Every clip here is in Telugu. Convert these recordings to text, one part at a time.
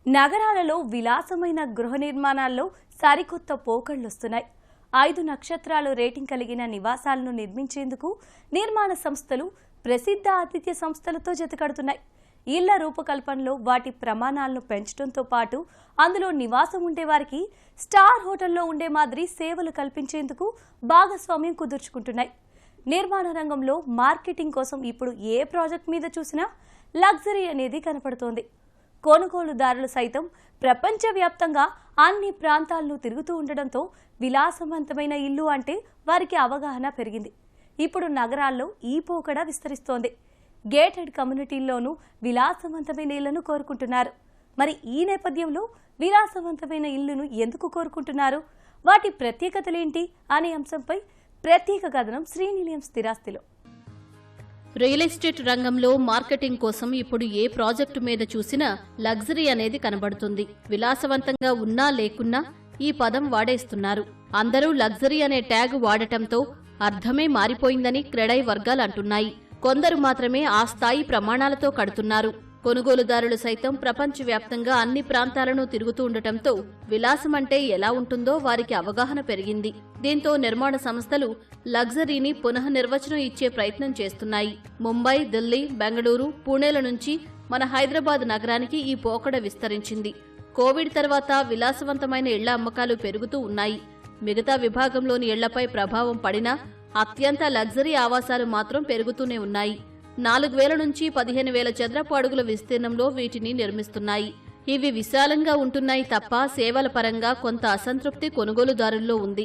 నగరాలలో విలాసమైన గృహ నిర్మాణాల్లో సరికొత్త పోకళ్లొస్తున్నాయి. 5 నక్షత్రాలు రేటింగ్ కలిగిన నివాసాలను నిర్మించేందుకు నిర్మాణ సంస్థలు ప్రసిద్ధ ఆతిథ్య సంస్థలతో జతకడుతున్నాయి. ఇళ్ల రూపకల్పనలో వాటి ప్రమాణాలను పెంచడంతో పాటు అందులో నివాసం ఉండేవారికి స్టార్ హోటల్లో ఉండే మాదిరి సేవలు కల్పించేందుకు భాగస్వామ్యం కుదుర్చుకుంటున్నాయి. నిర్మాణ రంగంలో మార్కెటింగ్ కోసం ఇప్పుడు ఏ ప్రాజెక్ట్ మీద చూసినా లగ్జరీ అనేది కనపడుతోంది. కొనుగోలుదారులు సైతం ప్రపంచవ్యాప్తంగా అన్ని ప్రాంతాలను తిరుగుతూ ఉండడంతో విలాసవంతమైన ఇల్లు అంటే వారికి అవగాహన పెరిగింది. ఇప్పుడు నగరాల్లో ఈ పోకడ విస్తరిస్తోంది. గేటెడ్ కమ్యూనిటీల్లోనూ విలాసవంతమైన ఇళ్లను కోరుకుంటున్నారు. మరి ఈ నేపథ్యంలో విలాసవంతమైన ఇల్లును ఎందుకు కోరుకుంటున్నారు, వాటి ప్రత్యేకతలేంటి అనే అంశంపై ప్రత్యేక కథనం శ్రీనిలయం స్థిరాస్తిలో. రియల్ ఎస్టేట్ రంగంలో మార్కెటింగ్ కోసం ఇప్పుడు ఏ ప్రాజెక్టు మీద చూసినా లగ్జరీ అనేది కనబడుతుంది. విలాసవంతంగా ఉన్నా లేకున్నా ఈ పదం వాడేస్తున్నారు. అందరూ లగ్జరీ అనే ట్యాగ్ వాడటంతో అర్థమే మారిపోయిందని క్రెడై వర్గాలు అంటున్నాయి. కొందరు మాత్రమే ఆ స్థాయి ప్రమాణాలతో కడుతున్నారు. కొనుగోలుదారులు సైతం ప్రపంచవ్యాప్తంగా అన్ని ప్రాంతాలను తిరుగుతూ ఉండటంతో విలాసమంటే ఎలా ఉంటుందో వారికి అవగాహన పెరిగింది. దీంతో నిర్మాణ సంస్థలు లగ్జరీని పునఃనిర్వచనం ఇచ్చే ప్రయత్నం చేస్తున్నాయి. ముంబై, ఢిల్లీ, బెంగళూరు, పూణేల నుంచి మన హైదరాబాద్ నగరానికి ఈ పోకడ విస్తరించింది. కోవిడ్ తర్వాత విలాసవంతమైన ఇళ్ల అమ్మకాలు పెరుగుతూ ఉన్నాయి. మిగతా విభాగంలోని ఇళ్లపై ప్రభావం పడినా అత్యంత లగ్జరీ ఆవాసాలు మాత్రం పెరుగుతూనే ఉన్నాయి. 4,000 నుంచి 15,000 చదరపు అడుగుల విస్తీర్ణంలో వీటిని నిర్మిస్తున్నాయి. ఇవి విశాలంగా ఉంటున్నాయి తప్ప సేవల పరంగా కొంత అసంతృప్తి కొనుగోలుదారుల్లో ఉంది.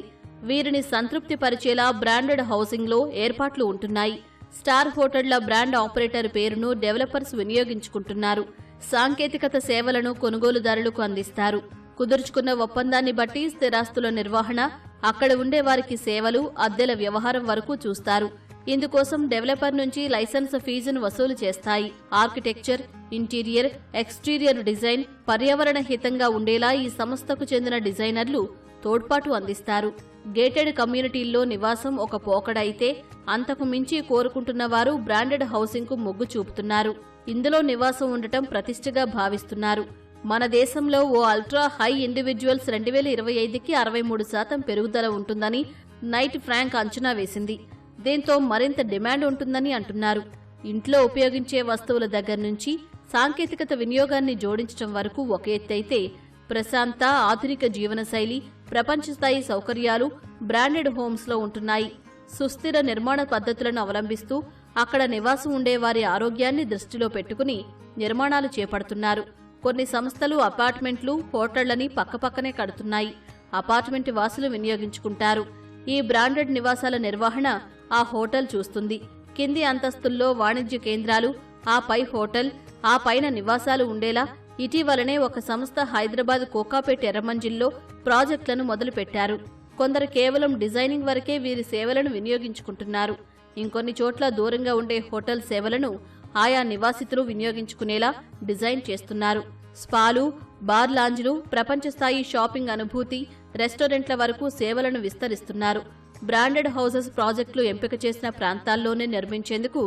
వీరిని సంతృప్తి పరిచేలా బ్రాండెడ్ హౌసింగ్లో ఏర్పాట్లు ఉంటున్నాయి. స్టార్ హోటళ్ల బ్రాండ్ ఆపరేటర్ పేరును డెవలపర్స్ వినియోగించుకుంటున్నారు. సాంకేతికత సేవలను కొనుగోలుదారులకు అందిస్తారు. కుదుర్చుకున్న ఒప్పందాన్ని బట్టి స్థిరాస్తుల నిర్వహణ, అక్కడ ఉండేవారికి సేవలు, అద్దెల వ్యవహారం వరకు చూస్తారు. ఇందుకోసం డెవలపర్ నుంచి లైసెన్స్ ఫీజును వసూలు చేస్తాయి. ఆర్కిటెక్చర్, ఇంటీరియర్, ఎక్స్టీరియర్ డిజైన్ పర్యావరణ హితంగా ఉండేలా ఈ సంస్థకు చెందిన డిజైనర్లు తోడ్పాటు అందిస్తారు. గేటెడ్ కమ్యూనిటీల్లో నివాసం ఒక పోకడైతే అంతకు మించి కోరుకుంటున్న వారు బ్రాండెడ్ హౌసింగ్ కు మొగ్గు చూపుతున్నారు. ఇందులో నివాసం ఉండటం ప్రతిష్టగా భావిస్తున్నారు. మన దేశంలో ఓ అల్ట్రా హై ఇండివిడ్యువల్స్ 2025కి 63% పెరుగుదల ఉంటుందని నైట్ ఫ్రాంక్ అంచనా వేసింది. దీంతో మరింత డిమాండ్ ఉంటుందని అంటున్నారు. ఇంట్లో ఉపయోగించే వస్తువుల దగ్గర నుంచి సాంకేతికత వినియోగాన్ని జోడించడం వరకు ఒక ఎత్తైతే, ప్రశాంత ఆధునిక జీవనశైలి, ప్రపంచస్థాయి సౌకర్యాలు బ్రాండెడ్ హోమ్స్లో ఉంటున్నాయి. సుస్థిర నిర్మాణ పద్ధతులను అవలంబిస్తూ అక్కడ నివాసం ఉండేవారి ఆరోగ్యాన్ని దృష్టిలో పెట్టుకుని నిర్మాణాలు చేపడుతున్నారు. కొన్ని సంస్థలు అపార్ట్మెంట్లు, హోటళ్లని పక్కపక్కనే కడుతున్నాయి. అపార్ట్మెంట్ వాసులు వినియోగించుకుంటారు. ఈ బ్రాండెడ్ నివాసాల నిర్వహణ ఆ హోటల్ చూస్తుంది. కింది అంతస్తుల్లో వాణిజ్య కేంద్రాలు, ఆ పై హోటల్, ఆ పైన నివాసాలు ఉండేలా ఇటీవలనే ఒక సంస్థ హైదరాబాద్ కోకాపేట్ ఎర్రమంజిల్లో ప్రాజెక్టులను మొదలుపెట్టారు. కొందరు కేవలం డిజైనింగ్ వరకే వీరి సేవలను వినియోగించుకుంటున్నారు. ఇంకొన్ని చోట్ల దూరంగా ఉండే హోటల్ సేవలను ఆయా నివాసితులు వినియోగించుకునేలా డిజైన్ చేస్తున్నారు. స్పాలు, బార్ లాంజ్లు, ప్రపంచస్థాయి షాపింగ్ అనుభూతి, రెస్టారెంట్ల వరకు సేవలను విస్తరిస్తున్నారు. బ్రాండెడ్ హౌసెస్ ప్రాజెక్టులు ఎంపిక చేసిన ప్రాంతాల్లోనే నిర్మించేందుకు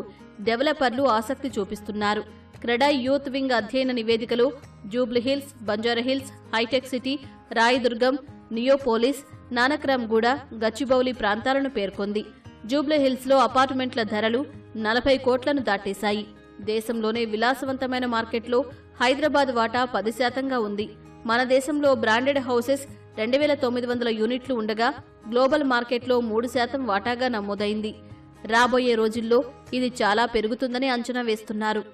డెవలపర్లు ఆసక్తి చూపిస్తున్నారు. క్రెడై యూత్ వింగ్ అధ్యయన నివేదికలో జూబ్లీహిల్స్, బంజారాహిల్స్, హైటెక్ సిటీ, రాయదుర్గం, నియోపోలిస్, నానక్రామ్గూడ, గచ్చిబౌలి ప్రాంతాలను పేర్కొంది. జూబ్లీహిల్స్లో అపార్ట్మెంట్ల ధరలు 40 కోట్లను దాటేశాయి. దేశంలోనే విలాసవంతమైన మార్కెట్లో హైదరాబాద్ వాటా 10%గా ఉంది. మన దేశంలో బ్రాండెడ్ హౌసెస్ 2,900 యూనిట్లు ఉండగా గ్లోబల్ మార్కెట్లో 3% వాటాగా నమోదైంది. రాబోయే రోజుల్లో ఇది చాలా పెరుగుతుందని అంచనా వేస్తున్నారు.